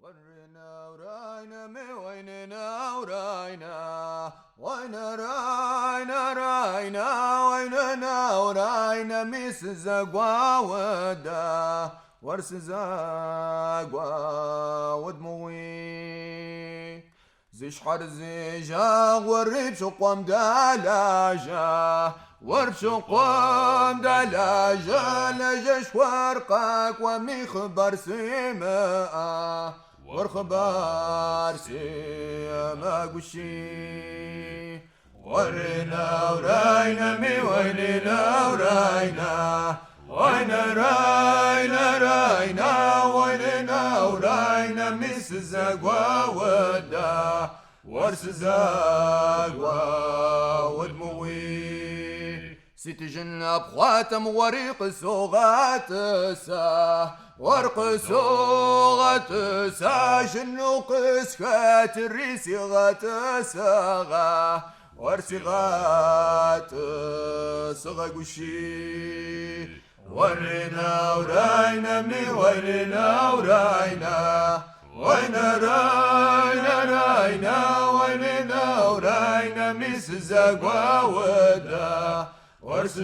ورنا وراينا مي ويننا وراينا وين راينا ويننا وراينا ميس زقوا ودا ورس زقوا ودموي زيش حرزيجا ورب شقوم دلاجا ورب شقوم دلاجا لجش ورقك ومي خبر سماء ورخبار سيما قشي ورنا وراينا مي ويننا وراينا وين راينا ويننا وراينا ميس زقوا ودا ورس زقوا ودموي ستجنب خاتم وريق صغات سا ورق صغات سا شنوق سكات الريسي غات ساغا ورسي غات صغا قشي ورنا وراينا مي ويننا وراينا وين راينا ويننا وراينا ميس زقوا ودا ورس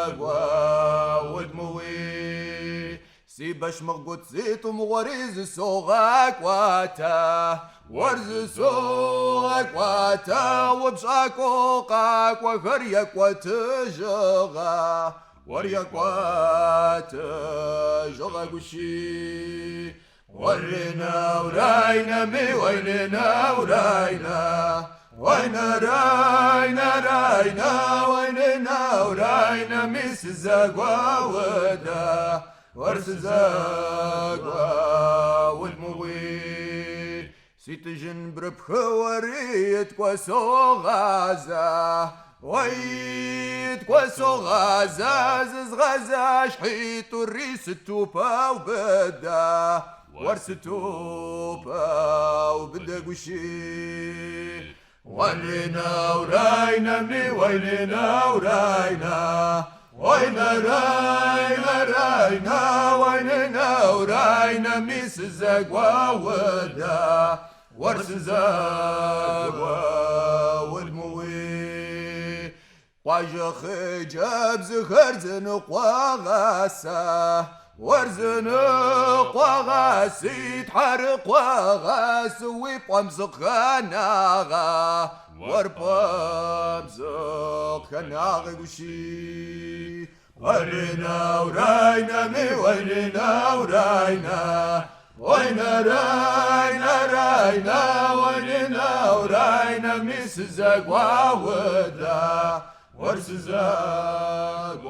زقوا ودموي سيباش مغقوت زيت ومغريز سوغاك واتا ورز سوغاك واتا وبشاك وقاك وخريك وتجغا وريك وتجغا قشي ورنا وراينا مي ويننا وراينا وين راينا ويننا وراينا ميس زقوا ودا ورس زقوا والمغي سيتجن بربخ وريت كواسو غازا ويت كواسو غازا زز غازا شحيت الريس التوبا وبدا ورس التوبا وبدا قشي ورنا وراينا مي ويننا وراينا وين راينا ويننا وراينا ميس زقوا ودا ورس زقوا والموي واجخ جاب زخر زنق وغاسه ورزنق وغاسي تحرق وغاس ويبقمزق خناغا وربمزق خناغا قشي ورنا وراينا مي ويننا وراينا وين راينا ويننا وراينا ميس زقوا ودا ورس زقوا